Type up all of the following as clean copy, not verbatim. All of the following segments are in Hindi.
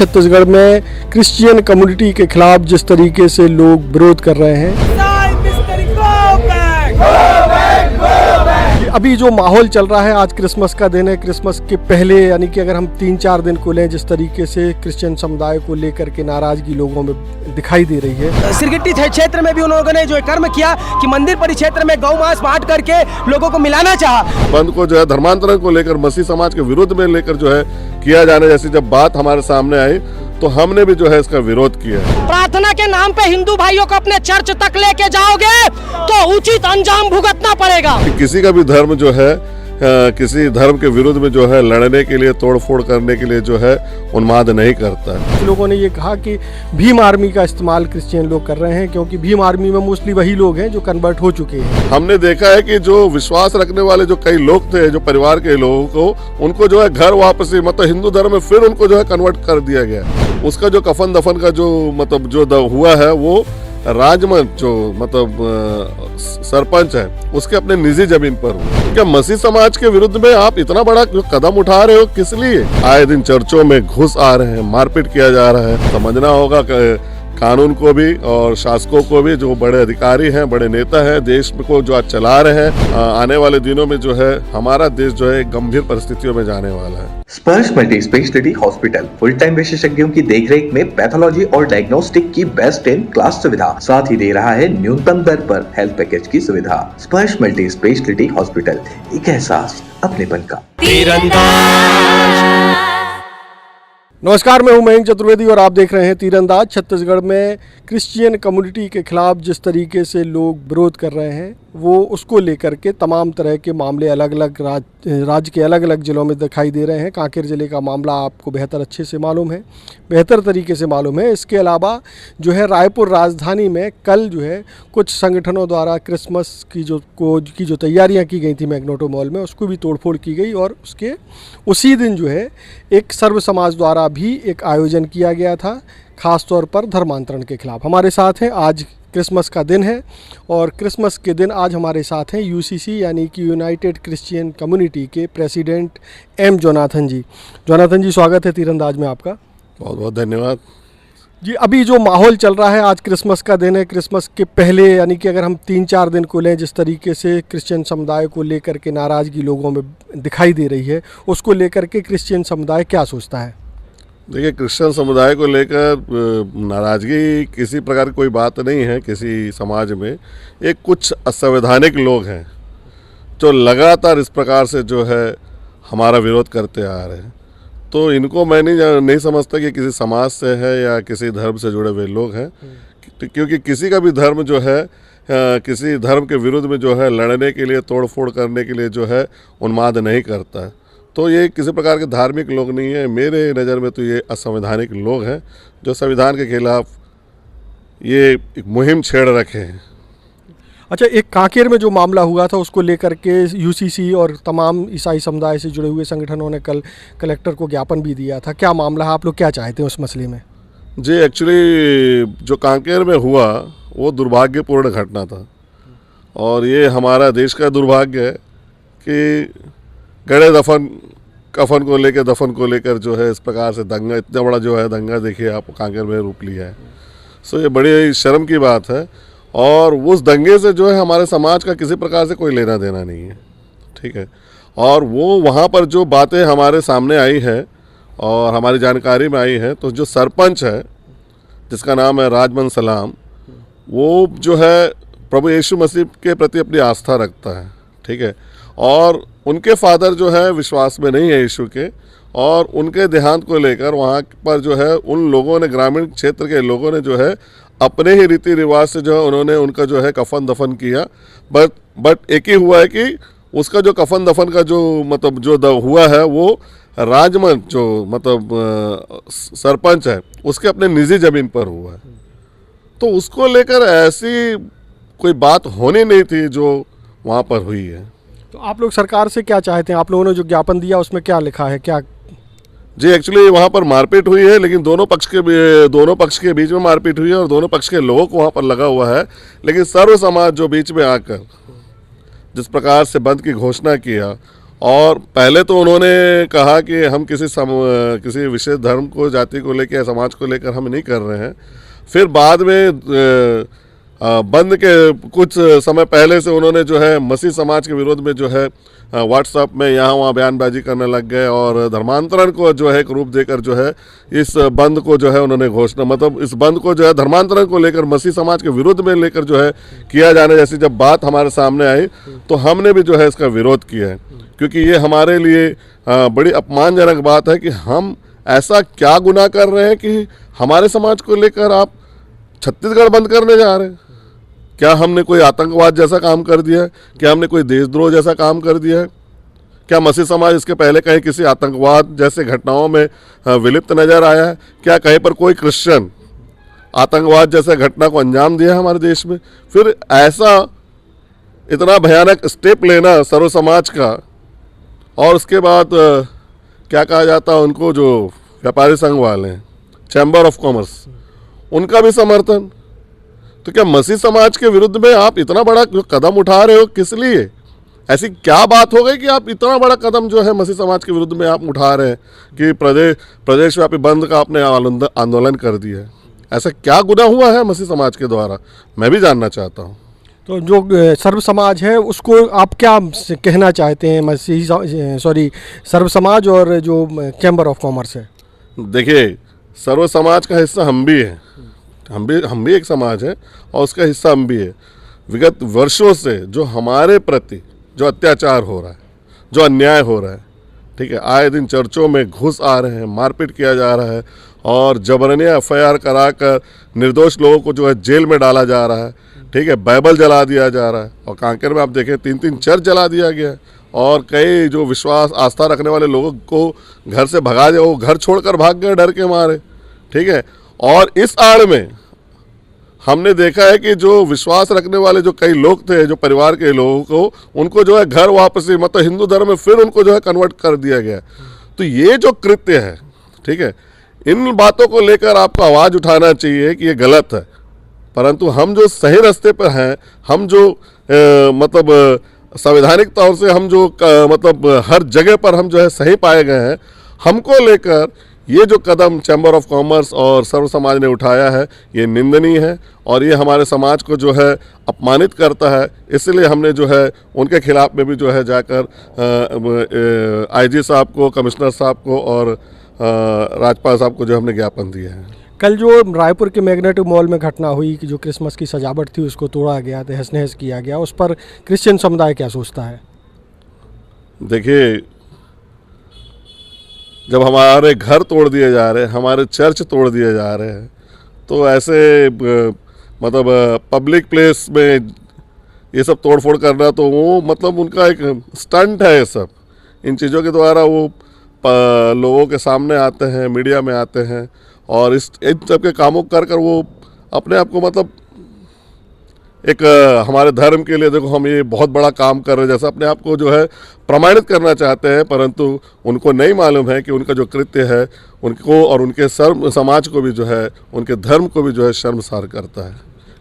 छत्तीसगढ़ में क्रिश्चियन कम्युनिटी के खिलाफ जिस तरीके से लोग विरोध कर रहे हैं, अभी जो माहौल चल रहा है, आज क्रिसमस का दिन है। क्रिसमस के पहले यानी कि अगर हम 3-4 दिन को लें, जिस तरीके से क्रिश्चियन समुदाय को लेकर के नाराजगी लोगों में दिखाई दे रही है। सिरगिट्टी क्षेत्र में भी उन लोगों ने जो कर्म किया कि मंदिर परिक्षेत्र में गौ मांस बांट करके लोगों को मिलाना चाहा। बंद को जो है धर्मांतरण को लेकर, मसीह समाज के विरुद्ध में लेकर जो है किया जाने जैसी जब बात हमारे सामने आई तो हमने भी जो है इसका विरोध किया। प्रार्थना के नाम पे हिंदू भाइयों को अपने चर्च तक लेके जाओगे तो उचित अंजाम भुगतना पड़ेगा। किसी का भी धर्म जो है किसी धर्म के विरुद्ध में जो है लड़ने के लिए, तोड़फोड़ करने के लिए जो है उन्माद नहीं करता है। लोगों ने ये कहा कि भीम आर्मी का इस्तेमाल क्रिश्चियन लोग कर रहे हैं, क्योंकि भीम आर्मी में मोस्टली वही लोग हैं जो कन्वर्ट हो चुके हैं। हमने देखा है कि जो विश्वास रखने वाले जो कई लोग थे, जो परिवार के लोगों को, उनको जो है घर वापसी मतलब हिंदू धर्म में फिर उनको जो है कन्वर्ट कर दिया गया। उसका जो कफन दफन का जो मतलब जो हुआ है, वो राजमंच जो मतलब सरपंच है उसके अपने निजी जमीन पर हुआ। क्या मसीह समाज के विरुद्ध में आप इतना बड़ा कदम उठा रहे हो? किस लिए? आए दिन चर्चों में घुस आ रहे हैं, मारपीट किया जा रहा है। समझना होगा कानून को भी और शासकों को भी, जो बड़े अधिकारी हैं, बड़े नेता हैं, देश को जो आज चला रहे हैं। आने वाले दिनों में जो है हमारा देश जो है गंभीर परिस्थितियों में जाने वाला है। स्पर्श multi speciality hospital full time विशेषज्ञों की देखरेख में पैथोलॉजी और डायग्नोस्टिक की बेस्ट इन क्लास सुविधा, साथ ही दे रहा है न्यूनतम दर पर हेल्थ पैकेज की सुविधा। स्पर्श मल्टी स्पेशलिटी हॉस्पिटल, एक एहसास अपनेपन का। नमस्कार, मैं हूं मयंक चतुर्वेदी और आप देख रहे हैं तीरंदाज। छत्तीसगढ़ में क्रिश्चियन कम्युनिटी के खिलाफ जिस तरीके से लोग विरोध कर रहे हैं, वो उसको लेकर के तमाम तरह के मामले अलग अलग राज्य के अलग अलग ज़िलों में दिखाई दे रहे हैं। कांकेर ज़िले का मामला आपको बेहतर तरीके से मालूम है। इसके अलावा जो है रायपुर राजधानी में कल जो है कुछ संगठनों द्वारा क्रिसमस की जो तैयारियां की गई थी मैग्नेटो मॉल में, उसको भी तोड़फोड़ की गई और उसके उसी दिन जो है एक सर्व समाज द्वारा भी एक आयोजन किया गया था, ख़ास तौर पर धर्मांतरण के खिलाफ। हमारे साथ हैं, आज क्रिसमस का दिन है और क्रिसमस के दिन आज हमारे साथ हैं यूसीसी यानी कि यूनाइटेड क्रिश्चियन कम्युनिटी के प्रेसिडेंट एम जोनाथन जी। जोनाथन जी, स्वागत है तीरंदाज में आपका। बहुत बहुत धन्यवाद जी। अभी जो माहौल चल रहा है, आज क्रिसमस का दिन है। क्रिसमस के पहले यानी कि अगर हम 3-4 दिन को लें, जिस तरीके से क्रिश्चियन समुदाय को लेकर के नाराज़गी लोगों में दिखाई दे रही है, उसको लेकर के क्रिश्चियन समुदाय क्या सोचता है? देखिए, क्रिश्चियन समुदाय को लेकर नाराज़गी किसी प्रकार की कोई बात नहीं है किसी समाज में। एक कुछ असंवैधानिक लोग हैं जो लगातार इस प्रकार से जो है हमारा विरोध करते आ रहे हैं। तो इनको मैं नहीं समझता कि किसी समाज से है या किसी धर्म से जुड़े हुए लोग हैं, क्योंकि किसी का भी धर्म जो है किसी धर्म के विरुद्ध में जो है लड़ने के लिए, तोड़फोड़ करने के लिए जो है उन्माद नहीं करता है। तो ये किसी प्रकार के धार्मिक लोग नहीं है। मेरे नज़र में तो ये असंवैधानिक लोग हैं जो संविधान के खिलाफ ये एक मुहिम छेड़ रखे हैं। अच्छा, एक कांकेर में जो मामला हुआ था उसको लेकर के यूसीसी और तमाम ईसाई समुदाय से जुड़े हुए संगठनों ने कल कलेक्टर को ज्ञापन भी दिया था। क्या मामला है? आप लोग क्या चाहते हैं उस मसले में? जी, एक्चुअली जो कांकेर में हुआ वो दुर्भाग्यपूर्ण घटना था और ये हमारा देश का दुर्भाग्य है कि गड़े कफन को लेकर, दफन को लेकर जो है इस प्रकार से दंगा, इतना बड़ा जो है दंगा देखिए आप कांकेर में रूप लिया है। सो ये बड़ी शर्म की बात है और उस दंगे से जो है हमारे समाज का किसी प्रकार से कोई लेना देना नहीं है, ठीक है। और वो वहाँ पर जो बातें हमारे सामने आई है और हमारी जानकारी में आई है, तो जो सरपंच है जिसका नाम है राजमंच सलाम, वो जो है प्रभु यीशु मसीह के प्रति अपनी आस्था रखता है, ठीक है। और उनके फादर जो है विश्वास में नहीं है यीशु के, और उनके देहांत को लेकर वहाँ पर जो है उन लोगों ने, ग्रामीण क्षेत्र के लोगों ने जो है अपने ही रीति रिवाज से जो है उन्होंने उनका जो है कफन दफन किया। बट एक ही हुआ है कि उसका जो कफन दफन का जो मतलब जो हुआ है, वो राजमंच जो मतलब सरपंच है उसके अपने निजी ज़मीन पर हुआ है। तो उसको लेकर ऐसी कोई बात होनी नहीं थी जो वहाँ पर हुई है। तो आप लोग सरकार से क्या चाहते हैं? आप लोगों ने जो ज्ञापन दिया उसमें क्या लिखा है? क्या जी, एक्चुअली वहाँ पर मारपीट हुई है, लेकिन दोनों पक्ष के बीच में मारपीट हुई है और दोनों पक्ष के लोगों को वहाँ पर लगा हुआ है। लेकिन सर्व समाज जो बीच में आकर जिस प्रकार से बंद की घोषणा किया और पहले तो उन्होंने कहा कि हम किसी विशेष धर्म को, जाति को लेकर या समाज को लेकर हम नहीं कर रहे हैं। फिर बाद में बंद के कुछ समय पहले से उन्होंने जो है मसीह समाज के विरोध में जो है व्हाट्सएप में यहाँ वहाँ बयानबाजी करने लग गए और धर्मांतरण को जो है एक रूप देकर जो है इस बंद को जो है उन्होंने घोषणा, मतलब इस बंद को जो है धर्मांतरण को लेकर मसीह समाज के विरुद्ध में लेकर जो है किया जाने जैसी जब बात हमारे सामने आई तो हमने भी जो है इसका विरोध किया है, क्योंकि ये हमारे लिए बड़ी अपमानजनक बात है कि हम ऐसा क्या गुनाह कर रहे हैं कि हमारे समाज को लेकर आप छत्तीसगढ़ बंद करने जा रहे हैं। क्या हमने कोई आतंकवाद जैसा काम कर दिया है? क्या हमने कोई देशद्रोह जैसा काम कर दिया है? क्या मसीह समाज इसके पहले कहीं किसी आतंकवाद जैसे घटनाओं में विलिप्त नजर आया है? क्या कहीं पर कोई क्रिश्चियन आतंकवाद जैसे घटना को अंजाम दिया है हमारे देश में? फिर ऐसा इतना भयानक स्टेप लेना सर्व समाज का, और उसके बाद क्या कहा जाता है उनको, जो व्यापारी संघ वाले हैं, चैम्बर ऑफ कॉमर्स, उनका भी समर्थन। तो क्या मसीह समाज के विरुद्ध में आप इतना बड़ा कदम उठा रहे हो? किस लिए? ऐसी क्या बात हो गई कि आप इतना बड़ा कदम जो है मसीह समाज के विरुद्ध में आप उठा रहे हैं कि प्रदेशव्यापी बंद का आपने आंदोलन कर दिया है? ऐसा क्या गुनाह हुआ है मसीह समाज के द्वारा? मैं भी जानना चाहता हूँ। तो जो सर्व समाज है उसको आप क्या कहना चाहते हैं, सर्व समाज और जो चैम्बर ऑफ कॉमर्स है? देखिए, सर्व समाज का हिस्सा हम भी हैं, हम भी एक समाज है और उसका हिस्सा हम भी है। विगत वर्षों से जो हमारे प्रति जो अत्याचार हो रहा है, जो अन्याय हो रहा है, ठीक है, आए दिन चर्चों में घुस आ रहे हैं, मारपीट किया जा रहा है और जबरनिया FIR कराकर निर्दोष लोगों को जो है जेल में डाला जा रहा है, ठीक है, बाइबल जला दिया जा रहा है। और कांकेर में आप देखें 3-3 चर्च जला दिया गया है और कई जो विश्वास आस्था रखने वाले लोगों को घर से भगा दिया, वो घर छोड़कर भाग गए डर के मारे, ठीक है। और इस आड़ में हमने देखा है कि जो विश्वास रखने वाले जो कई लोग थे, जो परिवार के लोगों को, उनको जो है घर वापसी, मतलब हिंदू धर्म में फिर उनको जो है कन्वर्ट कर दिया गया। तो ये जो कृत्य है, ठीक है, इन बातों को लेकर आपको आवाज़ उठाना चाहिए कि ये गलत है। परंतु हम जो सही रास्ते पर हैं, हम जो मतलब संवैधानिक तौर से हम जो मतलब हर जगह पर हम जो है सही पाए गए हैं, हमको लेकर ये जो कदम चैम्बर ऑफ कॉमर्स और सर्व समाज ने उठाया है, ये निंदनीय है और ये हमारे समाज को जो है अपमानित करता है। इसलिए हमने जो है उनके खिलाफ में भी जो है जाकर IG साहब को, कमिश्नर साहब को और राज्यपाल साहब को जो हमने ज्ञापन दिया है। कल जो रायपुर के मैग्नेटिक मॉल में घटना हुई कि जो क्रिसमस की सजावट थी उसको तोड़ा गया, तहस नहस किया गया, उस पर क्रिश्चियन समुदाय क्या सोचता है? देखिए, जब हमारे घर तोड़ दिए जा रहे हैं, हमारे चर्च तोड़ दिए जा रहे हैं, तो ऐसे मतलब पब्लिक प्लेस में ये सब तोड़फोड़ करना, तो वो मतलब उनका एक स्टंट है। ये सब इन चीज़ों के द्वारा वो लोगों के सामने आते हैं, मीडिया में आते हैं और इन सब के कामों कर वो अपने आप को मतलब एक हमारे धर्म के लिए, देखो हम ये बहुत बड़ा काम कर रहे हैं जैसा अपने आप को जो है प्रमाणित करना चाहते हैं। परंतु उनको नहीं मालूम है कि उनका जो कृत्य है उनको और उनके समाज को भी जो है, उनके धर्म को भी जो है शर्मसार करता है,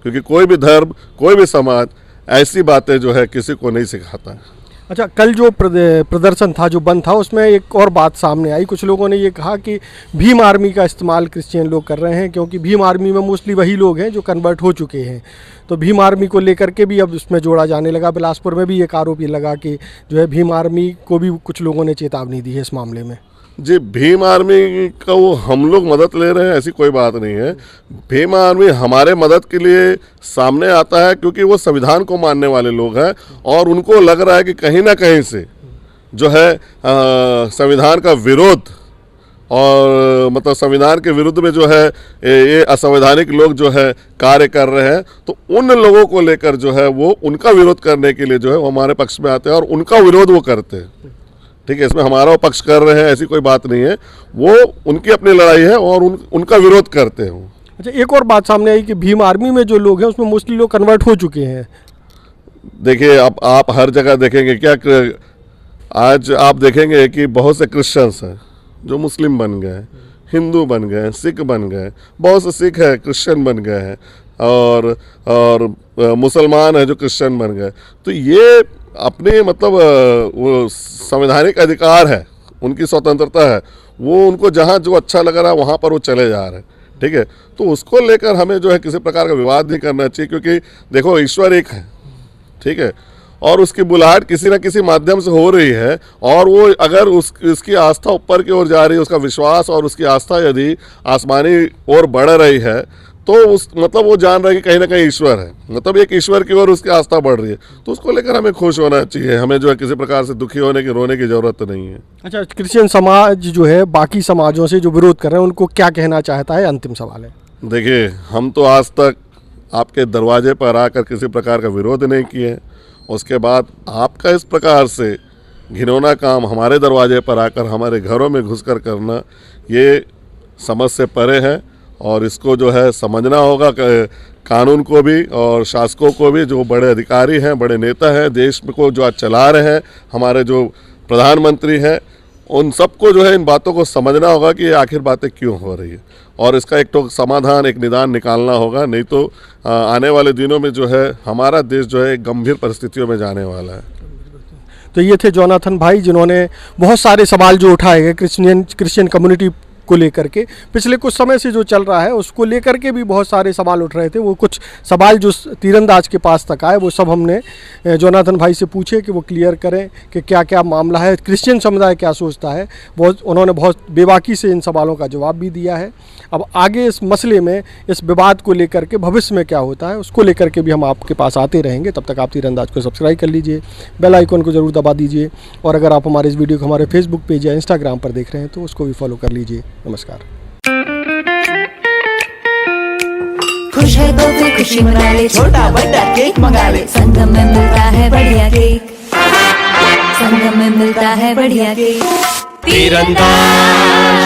क्योंकि कोई भी धर्म, कोई भी समाज ऐसी बातें जो है किसी को नहीं सिखाता है। अच्छा, कल जो प्रदर्शन था, जो बंद था, उसमें एक और बात सामने आई। कुछ लोगों ने ये कहा कि भीम आर्मी का इस्तेमाल क्रिश्चियन लोग कर रहे हैं, क्योंकि भीम आर्मी में मोस्टली वही लोग हैं जो कन्वर्ट हो चुके हैं। तो भीम आर्मी को लेकर के भी अब उसमें जोड़ा जाने लगा। बिलासपुर में भी एक आरोप ये लगा कि जो है भीम आर्मी को भी कुछ लोगों ने चेतावनी दी है इस मामले में। जी, भीम आर्मी का वो हम लोग मदद ले रहे हैं ऐसी कोई बात नहीं है। भीम आर्मी हमारे मदद के लिए सामने आता है क्योंकि वो संविधान को मानने वाले लोग हैं और उनको लग रहा है कि कहीं ना कहीं से जो है संविधान का विरोध और मतलब संविधान के विरुद्ध में जो है ये असंवैधानिक लोग जो है कार्य कर रहे हैं। तो उन लोगों को लेकर जो है वो उनका विरोध करने के लिए जो है वो हमारे पक्ष में आते हैं और उनका विरोध वो करते हैं। ठीक है, इसमें हमारा पक्ष कर रहे हैं ऐसी कोई बात नहीं है, वो उनकी अपनी लड़ाई है और उनका विरोध करते हैं। अच्छा, एक और बात सामने आई कि भीम आर्मी में जो लोग हैं उसमें मोस्टली लोग कन्वर्ट हो चुके हैं। देखिए, अब आप हर जगह देखेंगे, क्या आज आप देखेंगे कि बहुत से क्रिश्चियंस हैं जो मुस्लिम बन गए, हिंदू बन गए, सिख बन गए, बहुत से सिख है क्रिश्चियन बन गए हैं और मुसलमान है जो क्रिश्चियन बन गए। तो ये अपने मतलब वो संवैधानिक अधिकार है, उनकी स्वतंत्रता है, वो उनको जहाँ जो अच्छा लग रहा है वहाँ पर वो चले जा रहे हैं, ठीक है। तो उसको लेकर हमें जो है किसी प्रकार का विवाद नहीं करना चाहिए, क्योंकि देखो ईश्वर एक है, ठीक है, और उसकी बुलाहट किसी न किसी माध्यम से हो रही है, और वो अगर उसकी आस्था ऊपर की ओर जा रही है, उसका विश्वास और उसकी आस्था यदि आसमानी ओर बढ़ रही है, तो उस मतलब वो जान रहा है कि कहीं ना कहीं ईश्वर है, मतलब एक ईश्वर की ओर उसकी आस्था बढ़ रही है, तो उसको लेकर हमें खुश होना चाहिए। हमें जो है किसी प्रकार से दुखी होने की, रोने की ज़रूरत नहीं है। अच्छा, क्रिश्चियन समाज जो है बाकी समाजों से जो विरोध कर रहे हैं उनको क्या कहना चाहता है? अंतिम सवाल है। देखिए, हम तो आज तक आपके दरवाजे पर आकर किसी प्रकार का विरोध नहीं किए, उसके बाद आपका इस प्रकार से घिनौना काम हमारे दरवाजे पर आकर हमारे घरों में घुसकर करना, ये समझ से परे है, और इसको जो है समझना होगा कानून को भी और शासकों को भी, जो बड़े अधिकारी हैं, बड़े नेता हैं देश को जो आज चला रहे हैं, हमारे जो प्रधानमंत्री हैं, उन सबको जो है इन बातों को समझना होगा कि ये आखिर बातें क्यों हो रही है, और इसका एक तो समाधान, एक निदान निकालना होगा, नहीं तो आने वाले दिनों में जो है हमारा देश जो है गंभीर परिस्थितियों में जाने वाला है। तो ये थे जोनाथन भाई, जिन्होंने बहुत सारे सवाल जो उठाए गए क्रिश्चियन कम्युनिटी को लेकर के, पिछले कुछ समय से जो चल रहा है उसको लेकर के भी बहुत सारे सवाल उठ रहे थे। वो कुछ सवाल जो तीरंदाज के पास तक आए वो सब हमने जोनाथन भाई से पूछे कि वो क्लियर करें कि क्या क्या मामला है, क्रिश्चियन समुदाय क्या सोचता है। उन्होंने बहुत बेबाकी से इन सवालों का जवाब भी दिया है। अब आगे इस मसले में, इस विवाद को लेकर के भविष्य में क्या होता है उसको लेकर के भी हम आपके पास आते रहेंगे। तब तक आप तीरंदाज को सब्सक्राइब कर लीजिए, बेल आइकन को ज़रूर दबा दीजिए, और अगर आप हमारे इस वीडियो को हमारे फेसबुक पेज या इंस्टाग्राम पर देख रहे हैं तो उसको भी फॉलो कर लीजिए। नमस्कार। खुश है तो फिर खुशी मना ले, छोटा बड़ा केक मंगा ले, संगम में मिलता है बढ़िया केक, संगम में मिलता है बढ़िया केक। तीरंदाज।